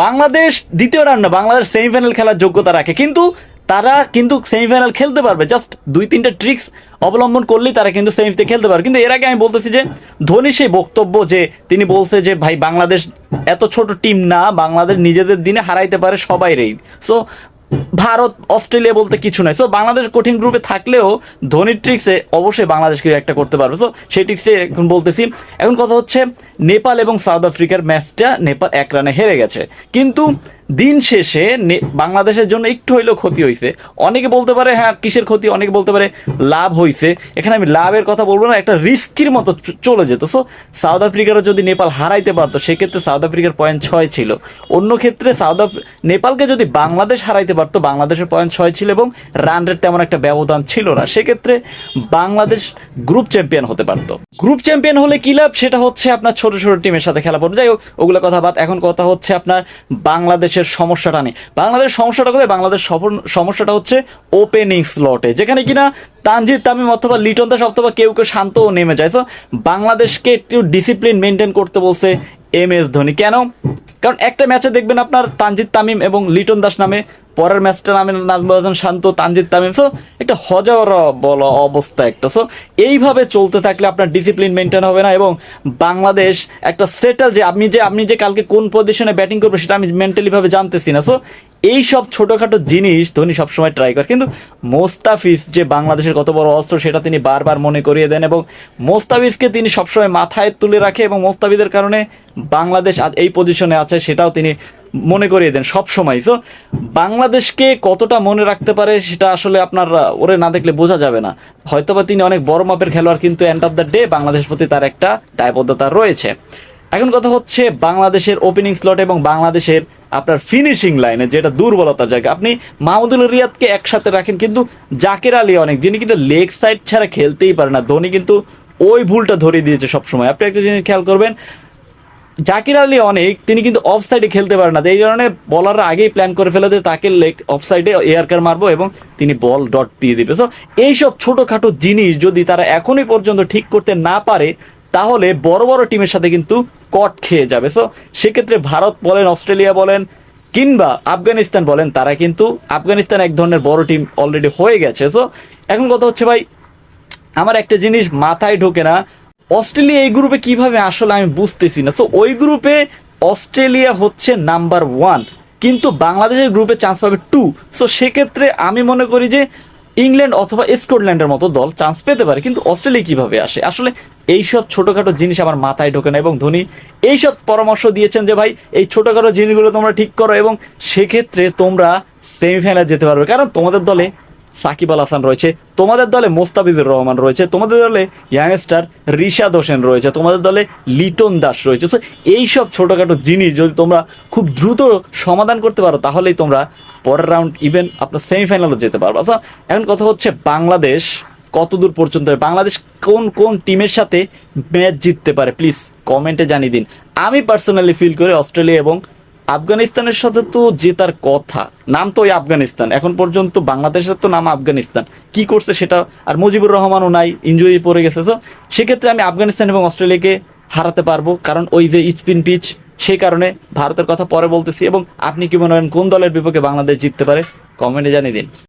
বাংলাদেশ দ্বিতীয় রাউন্ডে বাংলাদেশ সেমিফাইনাল খেলার যোগ্যতা রাখে, কিন্তু তারা কিন্তু সেমিফাইনাল খেলতে পারবে, জাস্ট 2-3টা ট্রিক্স অবলম্বন করলেই তারা কিন্তু সেমিতে খেলতে পারবে। কিন্তু এর আগে আমি বলতেছি যে ধোনি সেই বক্তব্য যে তিনি বলছে যে ভাই বাংলাদেশ এত ছোট টিম না, বাংলাদেশ নিজেদের দিনে হারাইতে পারে সবাইরেই। সো ভারত অস্ট্রেলিয়া বলতে কিছু নাই। সো বাংলাদেশ কঠিন গ্রুপে থাকলেও ধোনির ট্রিক্সে অবশ্যই বাংলাদেশকে একটা করতে পারবে। সো সেই ট্রিক্সে এখন বলতেছি। এখন কথা হচ্ছে নেপাল এবং সাউথ আফ্রিকার ম্যাচটা নেপাল 1 রানে হেরে গেছে, কিন্তু দিন শেষে বাংলাদেশের জন্য একটু হইলেও ক্ষতি হয়েছে। অনেকে বলতে পারে হ্যাঁ কিসের ক্ষতি, অনেকে বলতে পারে লাভ হয়েছে। এখানে আমি লাভের কথা বলবো না, একটা রিস্কির মতো চলে যেত। সো সাউথ আফ্রিকারও যদি নেপাল হারাইতে পারতো সেক্ষেত্রে সাউথ আফ্রিকার পয়েন্ট 6 ছিল। অন্য ক্ষেত্রে নেপালকে যদি বাংলাদেশ হারাইতে পারতো, বাংলাদেশের পয়েন্ট 6 ছিল এবং রান রেট তেমন একটা ব্যবধান ছিল না, সেক্ষেত্রে বাংলাদেশ গ্রুপ চ্যাম্পিয়ন হতে পারতো। গ্রুপ চ্যাম্পিয়ন হলে কি লাভ, সেটা হচ্ছে আপনার ছোট ছোট টিমের সাথে খেলা পড়বে। যাই হোক ওগুলো কথা বাদ, এখন কথা হচ্ছে আপনার বাংলাদেশের সমস্যাটা নেই। বাংলাদেশ সমস্যাটা কোথায়? বাংলাদেশ সমস্যাটা হচ্ছে ওপেনিং স্লটে, যেখানে কিনা তানজিদ তামিম অথবা লিটন দাস অথবা কেউ কেউ শান্ত নেমে যায়। সো বাংলাদেশকে একটু ডিসিপ্লিন মেনটেন করতে বলছে MS ধোনি। কেন? কারণ একটা ম্যাচে দেখবেন আপনার তানজিদ তামিম এবং লিটন দাস নামে, পরের ম্যাচটা নামে নাজমুল হাসান শান্ত, তানজিদ তামিম। সো একটা হজাওয়া বলা অবস্থা একটা। সো এইভাবে চলতে থাকলে আপনার ডিসিপ্লিন মেনটেন হবে না এবং বাংলাদেশ একটা সেটেল যে আপনি যে কালকে কোন পজিশনে ব্যাটিং করবে সেটা আমি মেন্টালি ভাবে জানতেছি না। সো এই সব ছোটখাটো জিনিস ধোনি সবসময় ট্রাই করে, কিন্তু মোস্তাফিজ যে বাংলাদেশের কত বড় অস্ত্র সেটা তিনি বারবার মনে করিয়ে দেন এবং মোস্তাফিজকে তিনি সবসময় মাথায় তুলে রাখে এবং মোস্তাফিজের কারণে বাংলাদেশ আজ এই পজিশনে আছে সেটাও তিনি মনে করিয়ে দেন সব সময়। তো বাংলাদেশকে কতটা মনে রাখতে পারে সেটা আসলে আপনার ওরে না দেখলে বোঝা যাবে না। হয়তোবা তিনি অনেক বড় মাপের খেলোয়াড়, কিন্তু এন্ড অফ দ্য ডে বাংলাদেশের প্রতি তার একটা দায়বদ্ধতা রয়েছে। এখন কথা হচ্ছে বাংলাদেশের ওপেনিং স্লট এবং বাংলাদেশের আপনার ফিনিশিং লাইনে যেটা দুর্বলতার জায়গা। আপনি মাহমুদুল রিয়াদকে একসাথে রাখেন, কিন্তু জাকির আলী অনেক, যিনি কিন্তু লেগ সাইড ছাড়া খেলতেই পারে না। ধোনি কিন্তু ওই ভুলটা ধরিয়ে দিয়েছে সবসময়। আপনি একটা জিনিস খেয়াল করবেন, জাকির আলী অনেক, তিনি কিন্তু অফ সাইডে খেলতে পারে না, এই কারণে বলাররা আগেই প্ল্যান করে ফেলে যে তাকে লেগ অফ সাইডে এয়ারকার মারবো এবং তিনি বল ডট দিয়ে দিবে। সো এইসব ছোটখাটো জিনিস যদি তারা এখনই পর্যন্ত ঠিক করতে না পারে তাহলে বড় বড় টিমের সাথে কিন্তু কট খেয়ে যাবে। সো সেক্ষেত্রে ভারত বলেন, অস্ট্রেলিয়া বলেন কিংবা আফগানিস্তান বলেন, তারা কিন্তু আফগানিস্তান এক ধরনের বড় টিম অলরেডি হয়ে গেছে। সো এখন কথা হচ্ছে ভাই, আমার একটা জিনিস মাথায় ঢোকে না, অস্ট্রেলিয়া এই গ্রুপে কিভাবে আসলে আমি বুঝতেছি না। সো ওই গ্রুপে অস্ট্রেলিয়া হচ্ছে নাম্বার 1, কিন্তু বাংলাদেশের গ্রুপে চান্স পাবে 2। সো সেক্ষেত্রে আমি মনে করি যে ইংল্যান্ড অথবা স্কটল্যান্ডের মতো দল চান্স পেতে পারে, কিন্তু অস্ট্রেলিয়া কিভাবে আসে আসলে এইসব ছোটখাটো জিনিস আমার মাথায় ঢোকে না। এবং ধোনি এইসব পরামর্শ দিয়েছেন যে ভাই এই ছোটখাটো জিনিসগুলো তোমরা ঠিক করো এবং সেক্ষেত্রে তোমরা সেমিফাইনালে যেতে পারবে। কারণ তোমাদের দলে সাকিব আল হাসান রয়েছে, তোমাদের দলে মোস্তাফিজুর রহমান রয়েছে, তোমাদের দলে ইয়াংস্টার রিশাদ হোসেন রয়েছে, তোমাদের দলে লিটন দাস রয়েছে। সো এইসব ছোটখাটো জিনিস যদি তোমরা খুব দ্রুত সমাধান করতে পারো তাহলেই তোমরা পরের রাউন্ড ইভেন আপনার সেমিফাইনালও যেতে পারবো। আচ্ছা এখন কথা হচ্ছে বাংলাদেশ কতদূর পর্যন্ত, বাংলাদেশ কোন কোন টিমের সাথে ম্যাচ জিততে পারে প্লিজ কমেন্টে জানিয়ে দিন। আমি পার্সোনালি ফিল করি অস্ট্রেলিয়া এবং আফগানিস্তানের সাথে তো জেতার কথা, নাম তো ওই আফগানিস্তান, এখন পর্যন্ত বাংলাদেশের তো নাম আফগানিস্তান, কি করছে সেটা, আর মুজিবুর রহমানও নাই, ইনজুরি পড়ে গেছে। তো সেক্ষেত্রে আমি আফগানিস্তান এবং অস্ট্রেলিয়াকে হারাতে পারবো, কারণ ওই যে স্পিন পিচ, সেই কারণে ভারতের কথা পরে বলতেছি। এবং আপনি কি মনে করেন কোন দলের বিপক্ষে বাংলাদেশ জিততে পারে কমেন্টে জানিয়ে দিন।